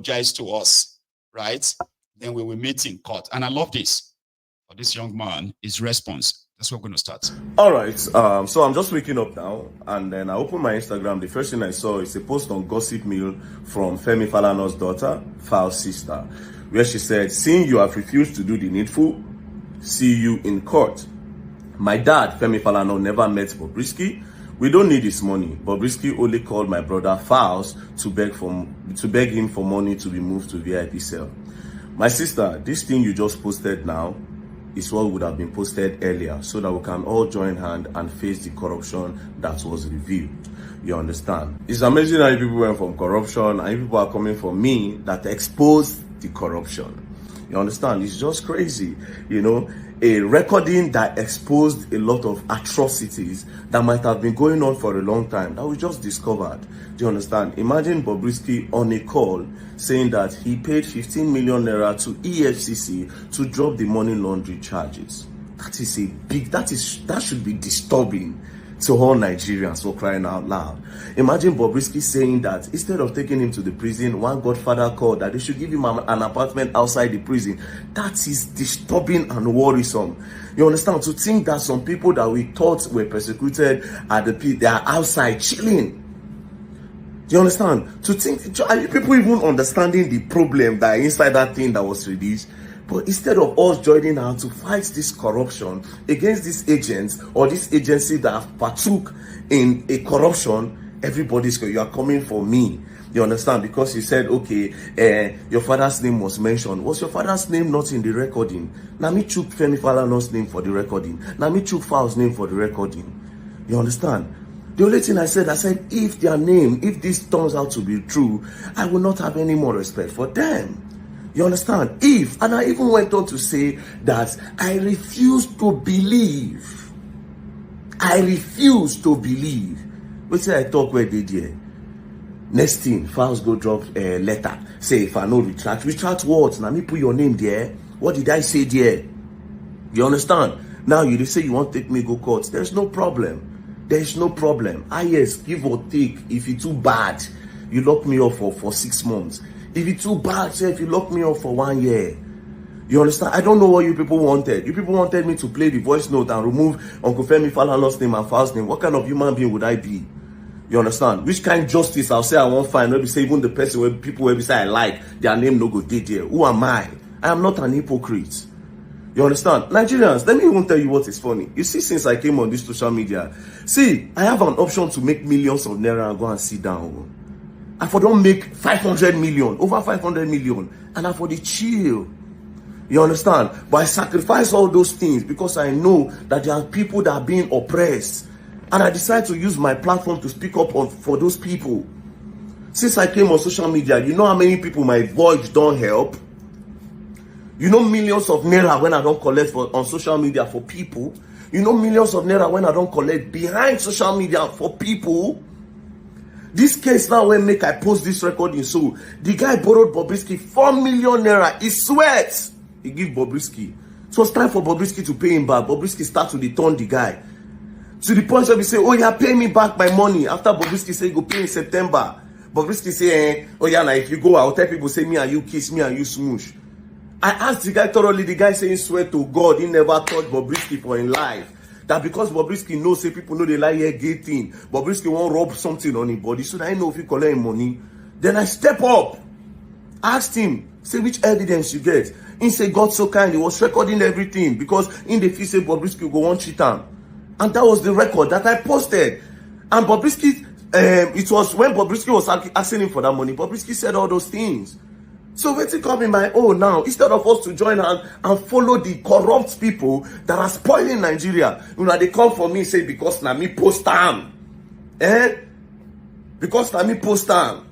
apologize to us, right? Then we will meet in court. And I love this. For this young man, his response. That's what we're going to start. All right. So I'm just waking up now, and then I open my Instagram. The first thing I saw is a post on Gossip Mill from Femi Falanas' daughter, Fal's sister, where she said, "Seeing you have refused to do the needful, see you in court. My dad, Femi Falana, never met Bobrisky. We don't need his money. Bobrisky only called my brother Fals to beg him for money to be moved to VIP cell. My sister, this thing you just posted now is what would have been posted earlier, so that we can all join hand and face the corruption that was revealed." You understand? It's amazing how people went from corruption and people are coming for me that exposed the corruption. You understand? It's just crazy. You know, a recording that exposed a lot of atrocities that might have been going on for a long time that we just discovered. Do you understand? Imagine Bobrisky on a call saying that he paid 15 million naira to EFCC to drop the money laundering charges. That is a big, that should be disturbing to all Nigerians, for crying out loud. Imagine Bobrisky saying that instead of taking him to the prison, one godfather called that they should give him an apartment outside the prison. That is disturbing and worrisome. You understand? To think that some people that we thought were persecuted at the pit, they are outside chilling. Do you understand? To think, are you people even understanding the problem that inside that thing that was released? But instead of us joining hands to fight this corruption against these agents or this agency that have partook in a corruption, everybody's you are coming for me. You understand? Because you said, okay, your father's name was mentioned. Was your father's name not in the recording? Now me took Femi Falana's name for the recording. Now me took Fal's name for the recording. You understand? The only thing I said, if their name, if this turns out to be true, I will not have any more respect for them. You understand? And I even went on to say that I refuse to believe. Wait till I talk where they did. Next thing, files go drop a letter. Say, if I no retract what? Now me put your name there. What did I say there? You understand? Now you say you want to take me go court. There's no problem. Yes, give or take. If it's too bad, you lock me up for 6 months. If it's too bad, say if you lock me up for 1 year. You understand? I don't know what you people wanted. You people wanted me to play the voice note and remove Uncle Femi Falana's name and Fal's name. What kind of human being would I be? You understand? Which kind of justice I'll say I won't find? Maybe say even the person where people will say I like, their name no go dey there. Who am I? I am not an hypocrite. You understand? Nigerians, let me even tell you what is funny. You see, since I came on this social media, see, I have an option to make millions of naira and go and sit down. I for don't make 500 million, over 500 million, and I for the chill. You understand? But I sacrifice all those things because I know that there are people that are being oppressed. And I decide to use my platform to speak up for those people. Since I came on social media, you know how many people my voice don't help? You know millions of naira when I don't collect on social media for people. You know millions of naira when I don't collect behind social media for people. This case now when I post this recording, so the guy borrowed Bobrisky 4 million naira. He sweats. He give Bobrisky. So it's time for Bobrisky to pay him back. Bobrisky start to return the guy. To the point where we say, oh yeah, pay me back my money. After Bobrisky say, go pay in September. Bobrisky say, oh yeah, now if you go, I'll tell people say, me and you kiss, me and you smoosh. I asked the guy thoroughly, the guy saying, swear to God, he never touched Bobrisky for in life. That because Bobrisky knows, say people know they lie here gay thing. Bobrisky won't rob something on his body. So that I know if he collect him money. Then I step up. Asked him, say which evidence you get. He say, God so kind, he was recording everything. Because in the fee say Bobrisky go on cheat him. And that was the record that I posted. And Bobrisky, it was when Bobrisky was asking him for that money, Bobrisky said all those things. So what's it coming by? Oh, now, instead of us to join hand and follow the corrupt people that are spoiling Nigeria, you know, they come for me and say, because na me post time. Because na me post time.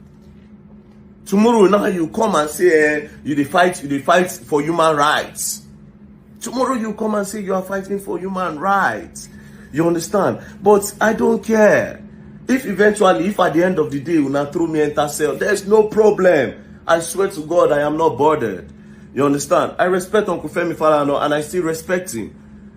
Tomorrow now you come and say, you fight for human rights. Tomorrow you come and say you are fighting for human rights. You understand? But I don't care. If at the end of the day, you now throw me enter cell, there's no problem. I swear to God, I am not bothered. You understand? I respect Uncle Femi Falana and I still respect him.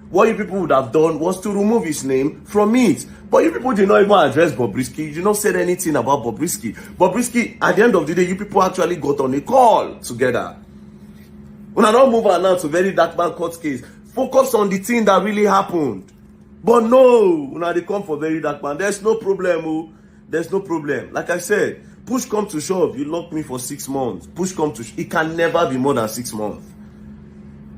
What you people would have done was to remove his name from it. But you people did not even address Bobrisky. You did not say anything about Bobrisky. Bobrisky, at the end of the day, you people actually got on a call together. When I don't move on now to very dark man court case, focus on the thing that really happened. But no, when they come for very dark man, there's no problem. Oh. There's no problem. Like I said, push come to shove, you locked me for 6 months. Push come to it can never be more than 6 months.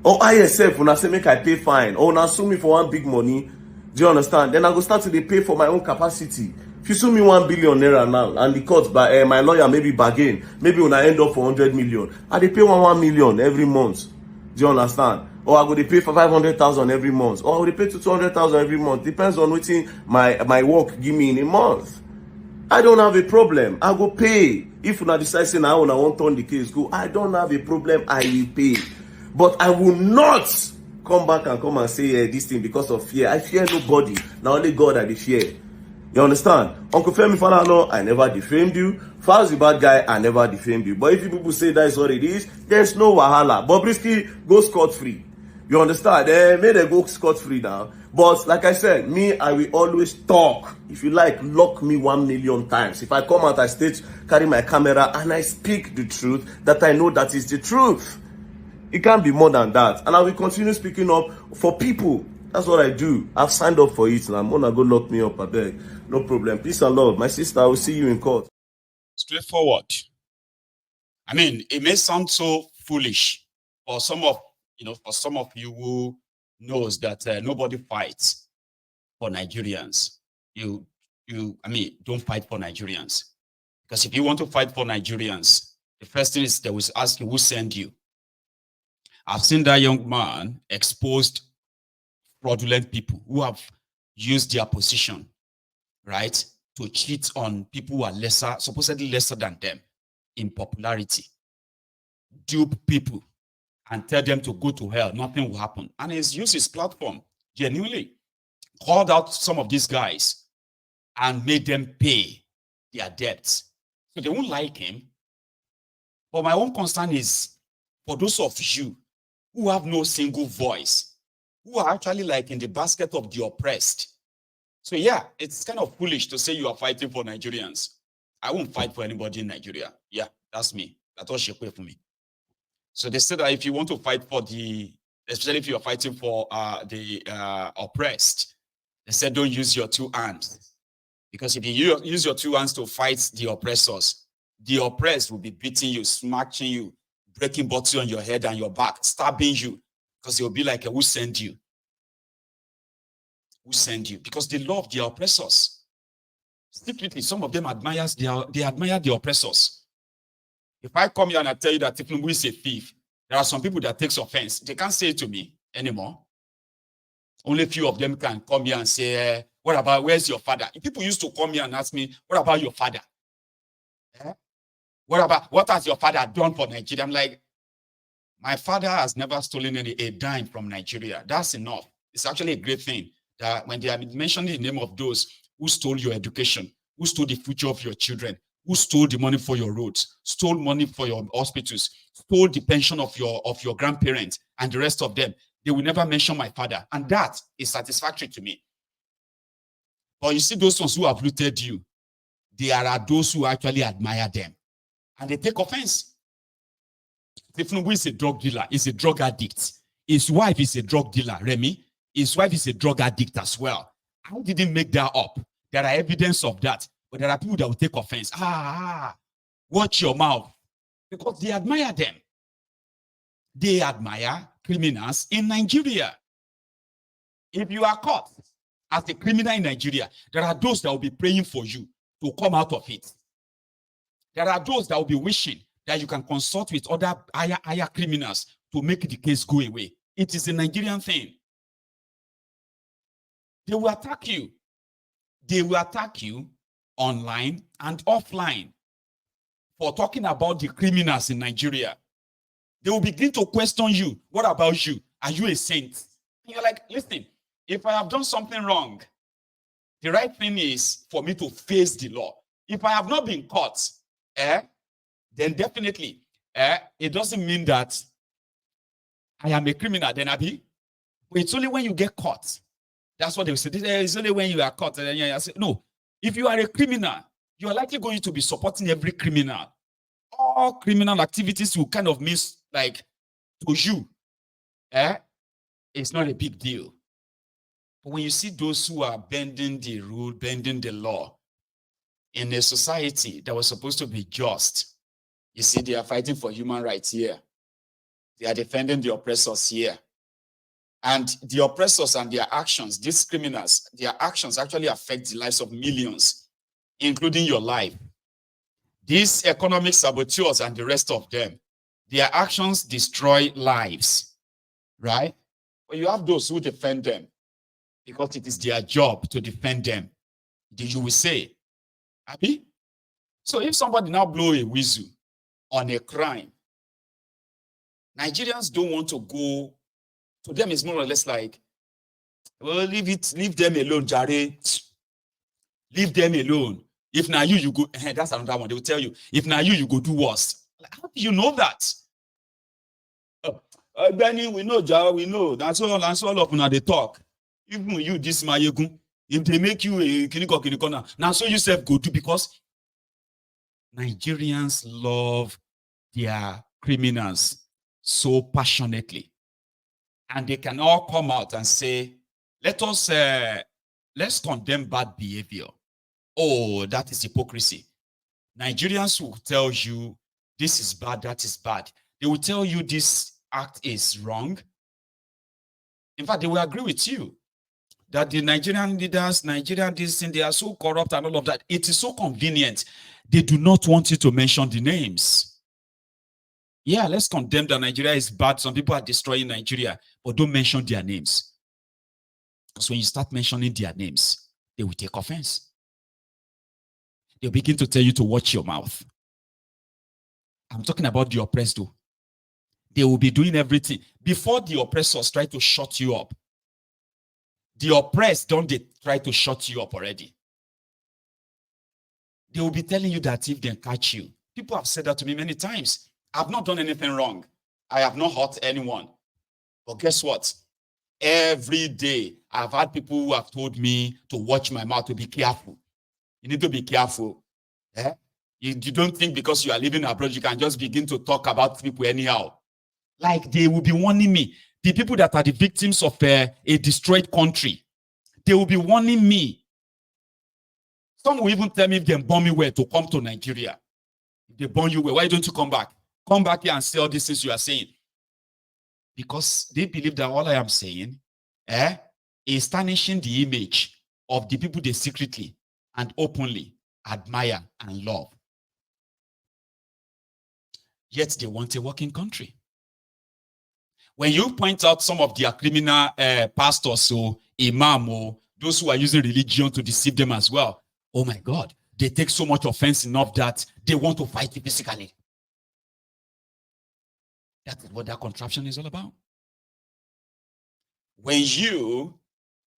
Or ISF, when I say make I pay fine, or when I sue me for one big money, do you understand? Then I go start to pay for my own capacity. If you sue me 1 billion naira now, and the court by my lawyer maybe bargain, maybe when I end up for 100 million, I they pay 1 million every month. Do you understand? Or I go they pay for 500,000 every month, or I go they pay to 200,000 every month. Depends on what my work give me in a month. I don't have a problem. I go pay. If una decide say now I want turn the case go, I don't have a problem. I will pay. But I will not come back and come and say this thing because of fear. I fear nobody. Now only God I fear. You understand? Uncle Femi Falana, I never defamed you. Falz the bad guy, I never defamed you. But if you people say that is what it is, there's no wahala. Bobrisky go scot-free. You understand? May they go scot-free now. But like I said, me, I will always talk. If you like, lock me 1 million times. If I come out on stage, carry my camera, and I speak the truth, that I know that is the truth. It can't be more than that. And I will continue speaking up for people. That's what I do. I've signed up for it, and I'm gonna go lock me up, I beg. No problem. Peace and love. My sister, I will see you in court. Straightforward. I mean, it may sound so foolish for some of you who knows that nobody fights for Nigerians. Don't fight for Nigerians. Because if you want to fight for Nigerians, the first thing is they will ask you who sent you. I've seen that young man exposed fraudulent people who have used their position, right, to cheat on people who are supposedly lesser than them in popularity, dupe people, and tell them to go to hell. Nothing will happen. And he's used his platform, genuinely called out some of these guys and made them pay their debts. So they won't like him. But my own concern is for those of you who have no single voice, who are actually like in the basket of the oppressed. So yeah, it's kind of foolish to say you are fighting for Nigerians. I won't fight for anybody in Nigeria. Yeah, that's me. That's what she put for me. So they said that if you want to fight for especially if you are fighting for the oppressed, they said don't use your 2 hands. Because if you use your 2 hands to fight the oppressors, the oppressed will be beating you, smacking you, breaking bottles on your head and your back, stabbing you, because they'll be like, who sent you? Who sent you? Because they love their oppressors. Secretly, some of them admire the oppressors. If I come here and I tell you that Tinubu is a thief, there are some people that takes offense. They can't say it to me anymore. Only a few of them can come here and say, where's your father? If people used to come here and ask me, what about your father? What has your father done for Nigeria? I'm like, my father has never stolen a dime from Nigeria. That's enough. It's actually a great thing that when they are mentioning the name of those who stole your education, who stole the future of your children, who stole the money for your roads, stole money for your hospitals, stole the pension of your grandparents and the rest of them, they will never mention my father. And that is satisfactory to me. But you see those ones who have looted you, there are those who actually admire them. And they take offense. Tinubu is a drug dealer, he's a drug addict. His wife is a drug dealer, Remy. His wife is a drug addict as well. I didn't make that up. There are evidence of that. But there are people that will take offense. Watch your mouth. Because they admire them. They admire criminals in Nigeria. If you are caught as a criminal in Nigeria, there are those that will be praying for you to come out of it. There are those that will be wishing that you can consult with other higher criminals to make the case go away. It is a Nigerian thing. They will attack you. They will attack you online and offline for talking about the criminals in Nigeria. They will begin to question you. What about you? Are you a saint? And you're like, listen, if I have done something wrong, the right thing is for me to face the law. If I have not been caught, then definitely it doesn't mean that I am a criminal, then Abi. But it's only when you get caught That's what they will say. It's only when you are caught. And then I say, no, if you are a criminal, you are likely going to be supporting every criminal. All criminal activities will kind of miss, like, to you. It's not a big deal. But when you see those who are bending the rule, bending the law in a society that was supposed to be just, you see, they are fighting for human rights here. They are defending the oppressors here. And the oppressors and their actions, these criminals, their actions actually affect the lives of millions, including your life. These economic saboteurs and the rest of them, their actions destroy lives, right? But you have those who defend them because it is their job to defend them. You will say, Abi? So if somebody now blow a whistle on a crime, Nigerians don't want to go. To them, it's more or less like, well, leave them alone, Jare. Leave them alone. If now you go, that's another one. They will tell you, if now you go do worse. Like, how do you know that? Benny, we know, Jare, we know. That's all of them, they talk. Even you, this Mayegun, if they make you a clinical, now so you self go do, because Nigerians love their criminals so passionately. And they can all come out and say, let's condemn bad behavior. Oh, that is hypocrisy. Nigerians will tell you this is bad, that is bad. They will tell you this act is wrong. In fact, they will agree with you that the Nigerian leaders, they are so corrupt and all of that. It is so convenient. They do not want you to mention the names. Yeah, let's condemn that Nigeria is bad. Some people are destroying Nigeria, but don't mention their names. Because when you start mentioning their names, they will take offense. They'll begin to tell you to watch your mouth. I'm talking about the oppressed though. They will be doing everything. Before the oppressors try to shut you up, the oppressed don't they try to shut you up already. They will be telling you that if they catch you. People have said that to me many times. I've not done anything wrong. I have not hurt anyone. But guess what? Every day, I've had people who have told me to watch my mouth, to be careful. You need to be careful. You don't think because you are living abroad, you can just begin to talk about people anyhow. Like they will be warning me. The people that are the victims of a destroyed country, they will be warning me. Some will even tell me if they bomb me where to come to Nigeria. If they bomb you where, why don't you come back? Come back here and say all these things you are saying. Because they believe that all I am saying is tarnishing the image of the people they secretly and openly admire and love. Yet they want a working country. When you point out some of their criminal pastors or imam or those who are using religion to deceive them as well, oh my God, they take so much offense enough that they want to fight you physically. That is what that contraption is all about. When you,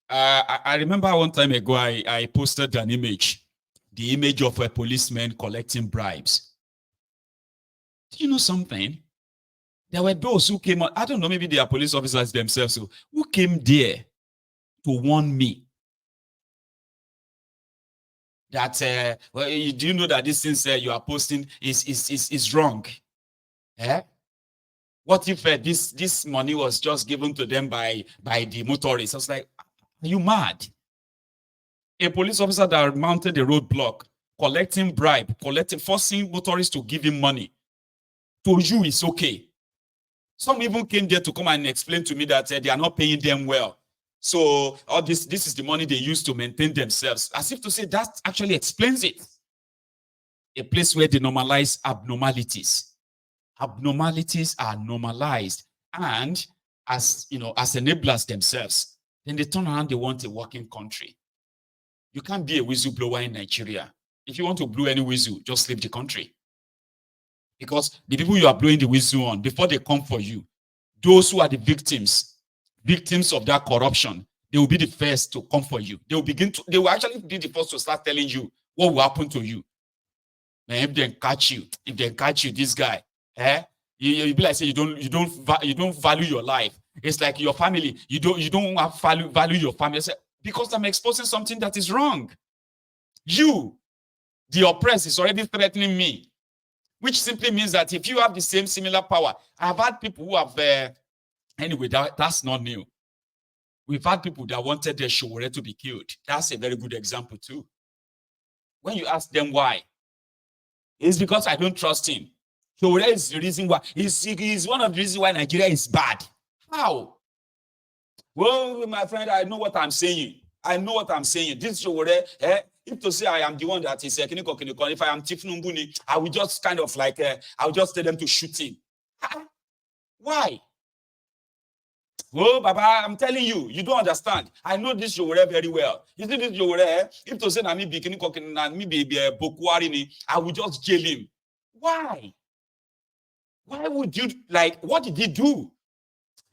I remember one time ago, I posted an image, the image of a policeman collecting bribes. Do you know something? There were those who came out, I don't know, maybe they are police officers themselves, who came there to warn me that, well, do you know that this thing you are posting is wrong? What if this money was just given to them by the motorists? I was like, are you mad? A police officer that mounted a roadblock, collecting bribe, forcing motorists to give him money. To you, it's okay. Some even came there to come and explain to me that they are not paying them well. So all this is the money they use to maintain themselves. As if to say that actually explains it. A place where they normalize abnormalities. Abnormalities are normalized, and as enablers themselves, then they turn around, they want a working country. You can't be a whistleblower in Nigeria. If you want to blow any whistle, just leave the country. Because the people you are blowing the whistle on, before they come for you, those who are the victims of that corruption, they will be the first to come for you. They will actually be the first to start telling you what will happen to you. And if they catch you, this guy, you be like, say you don't value your life. It's like your family. You don't value your family. I say, because I'm exposing something that is wrong. You, the oppressed, is already threatening me, which simply means that if you have the same similar power, I've had people who have, anyway, that's not new. We've had people that wanted their Showore to be killed. That's a very good example too. When you ask them why, it's because I don't trust him. Showore is the reason why. He's one of the reasons why Nigeria is bad. How? Well, my friend, I know what I'm saying. I know what I'm saying. This Showore, if to say I am the one that is if I am Tifnumbuni, I will just kind of like, I will just tell them to shoot him. Why? Oh, Baba, I'm telling you, you don't understand. I know this Showore very well. You see this Showore, if to say na me be Bokuari, I will just jail him. Why? Why would you, like, what did he do?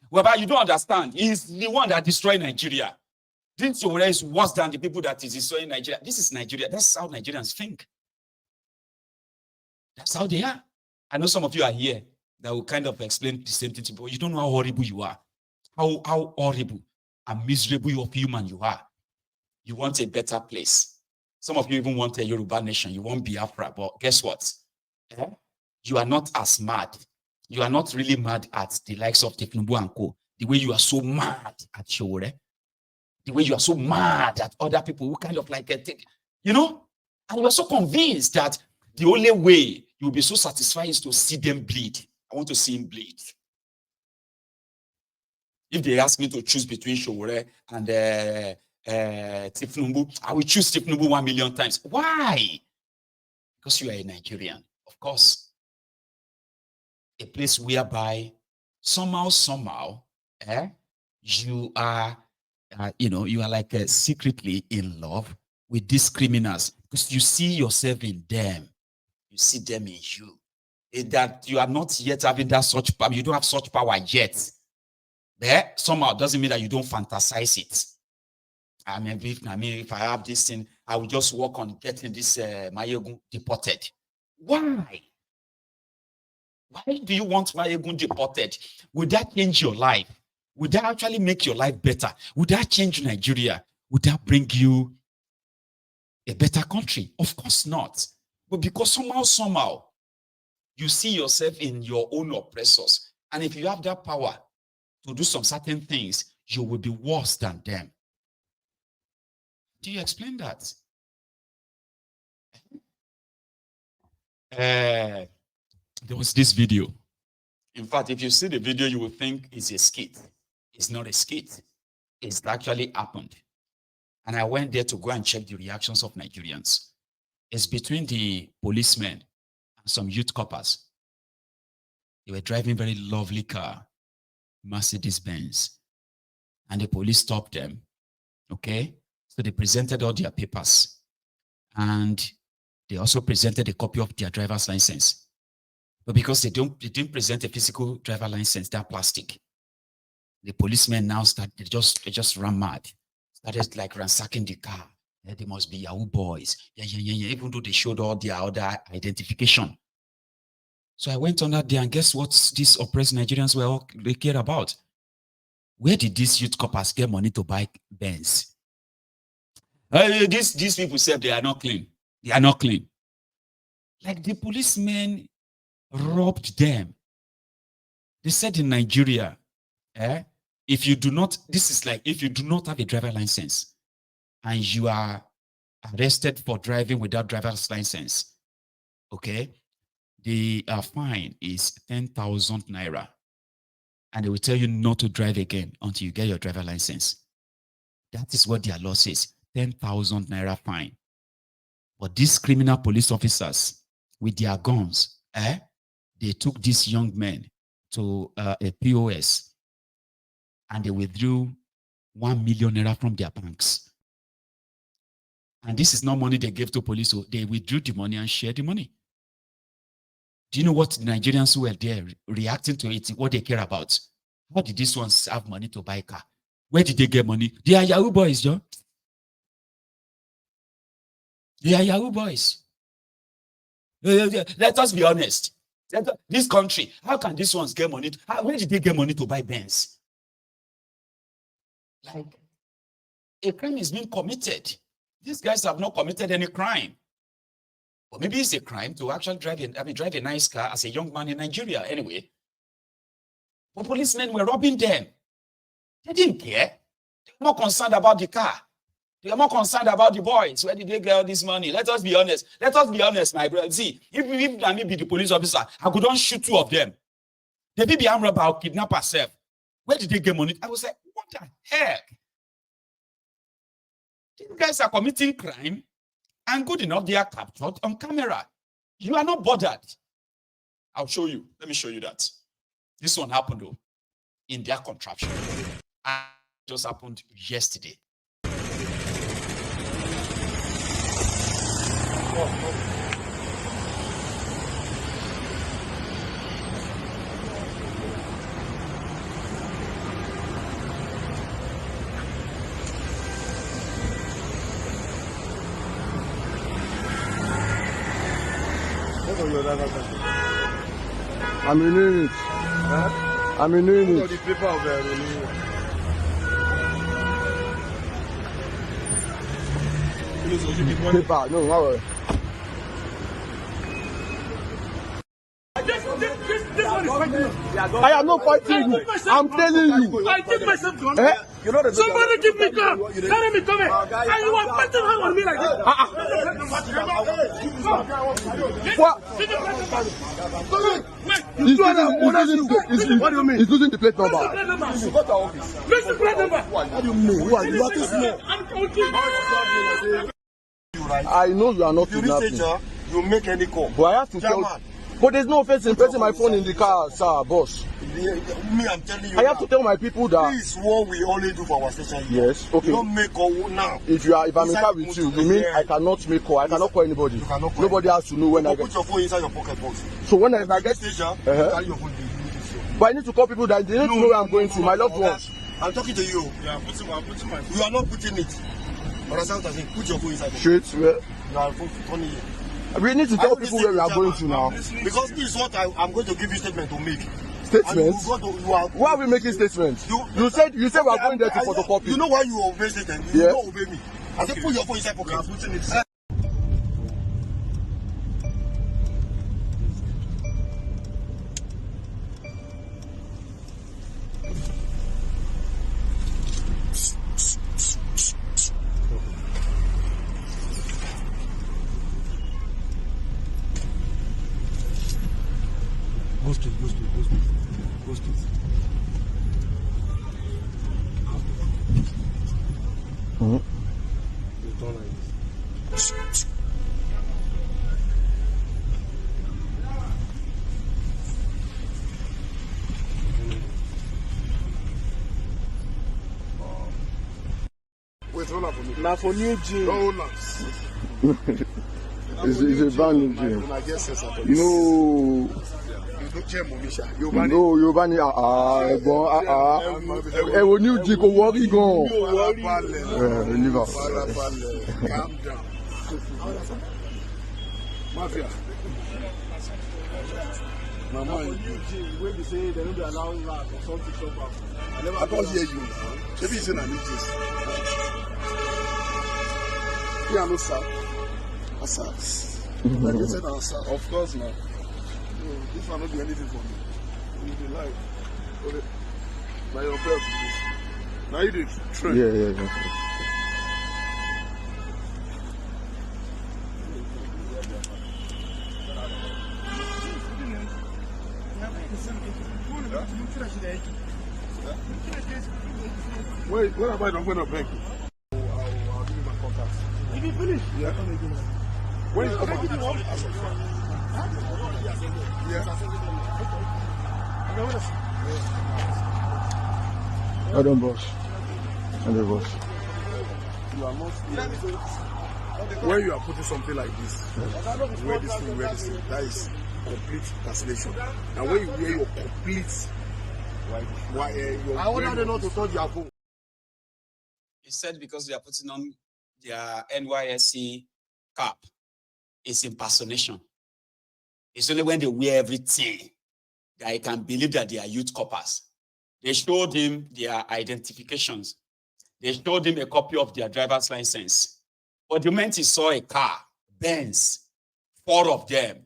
Well, but you don't understand. He's the one that destroyed Nigeria. This Showore is worse than the people that is destroying Nigeria. This is Nigeria. That's how Nigerians think. That's how they are. I know some of you are here that will kind of explain the same thing to you, but you don't know how horrible you are. How horrible and miserable of human you are. You want a better place. Some of you even want a Yoruba nation. You want Biafra, but guess what? You are not as mad. You are not really mad at the likes of Teknubu and Co. The way you are so mad at Showore. The way you are so mad at other people who kind of like, you know? And you are so convinced that the only way you'll be so satisfied is to see them bleed. I want to see him bleed. If they ask me to choose between Showore and Tifnubu, I will choose Tifnubu 1 million times. Why? Because you are a Nigerian, of course. A place whereby somehow, you are, you are like secretly in love with these criminals because you see yourself in them. You see them in you. That you are not yet having that such power. You don't have such power yet. There, somehow doesn't mean that you don't fantasize it. I mean, if I have this thing, I will just work on getting this Mayegun deported. Why? Why do you want Mayegun deported? Would that change your life? Would that actually make your life better? Would that change Nigeria? Would that bring you a better country? Of course not. But because somehow, you see yourself in your own oppressors. And if you have that power to do some certain things, you will be worse than them. Do you explain that? There was this video. In fact, if you see the video, you will think it's a skit. It's not a skit. It's actually happened. And I went there to go and check the reactions of Nigerians. It's between the policemen and some youth coppers. They were driving very lovely car, Mercedes-Benz. And the police stopped them. Okay? So they presented all their papers. And they also presented a copy of their driver's license. But because they didn't present a physical driver license, they're plastic. The policemen now they just ran mad. Started like ransacking the car. Yeah, they must be Yahoo boys. Yeah. Even though they showed all their other identification. So I went on that day and guess what these oppressed Nigerians they care about? Where did these youth coppers get money to buy Benz? These people said they are not clean. They are not clean. Like the policemen robbed them. They said in Nigeria, if you do not have a driver license and you are arrested for driving without driver's license, okay, the fine is 10,000 naira. And they will tell you not to drive again until you get your driver license. That is what their law says, 10,000 naira fine. But these criminal police officers with their guns, they took these young men to a POS and they withdrew 1 million naira from their banks. And this is not money they gave to police, so they withdrew the money and shared the money. Do you know what the Nigerians who were there reacting to it, what they care about? How did these ones have money to buy a car? Where did they get money? They are Yahoo boys, John. They are Yahoo boys. Let us be honest. This country, how can these ones get money? Where did they get money to buy Benz? Like, a crime is being committed. These guys have not committed any crime. But maybe it's a crime to actually drive a nice car as a young man in Nigeria anyway. But policemen were robbing them. They didn't care. They were more concerned about the car. They are more concerned about the boys. Where did they get all this money? Let us be honest. Let us be honest, my brother. See, if I be the police officer, I couldn't shoot 2 of them. They may be armed robber or kidnap herself. Where did they get money? I was like, what the heck? These guys are committing crime, and good enough, they are captured on camera. You are not bothered. I'll show you. Let me show you that. This one happened though, in their contraption. And it just happened yesterday. I'm renewing it. Huh? I'm renewing it. Paper, no, not worry. I am not fighting you. I'm telling you. I give myself gun. Eh? You know somebody give me gun. Carry me, come here. And you are putting hand on me like this. What? What do you mean? He's losing the plate number. Where's the plate number? What do you mean? Who are you? I know you are not kidnapping. You make any call. But I have to tell. But there's no offense in pressing my phone in the car, sir, boss. Me, I'm telling you. I have to tell my people that. This is what we only do for our station here. Yes, okay. You don't make call now. If I'm in car with you, you mean I cannot make call? I cannot call anybody. You cannot call. Nobody has to know when I get. Put your phone inside your pocket box. So when I get station, carry your phone. But I need to call people that they need to know where I'm going to. My loved ones. I'm talking to you. Yeah, I'm putting my. You are not putting it. Understand what I'm saying? Put your phone inside. Straight where? You are turning it. We need to tell people where we are going to now. Because this is what I'm going to give you statement to make. Statements? Why are we making statements? You said we are going there to photocopy. You know why you obey statement? You don't obey me. I said put your phone inside pocket. Putting it. Go straight. Mm-hmm. You turn like this. Wait, hold on for me. Now for new gym. Hold on. It's a brand new gym. You know. No, Yorùbá ni ẹ̀gbọ́n ẹ wo new gym kò wọ́rí gan. Liver. Calm down. Mafia. Mama, when you say they don't allow rap or something so bad. I don't hear you. Maybe it's in a meeting. Yeah, no sir. Like you said, sir. Of course, man. This one not do anything for me. You be like, now your belt. Now you did train. Yeah. Wait, what about I'm going to beg you? I'll give you my contact. Did you finish? Yeah. When you come out? I don't boss. And the boss. You are not. When you are putting something like this, wear this thing, that is complete cancellation. And when you wear your complete, I want them not to touch your phone. He said because they are putting on their NYSC cap, it's impersonation. It's only when they wear everything that I can believe that they are youth coppers. They showed him their identifications. They showed him a copy of their driver's license. But the moment he saw a car, Benz, 4 of them,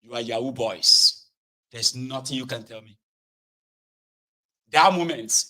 you are Yahoo boys. There's nothing you can tell me. That moment,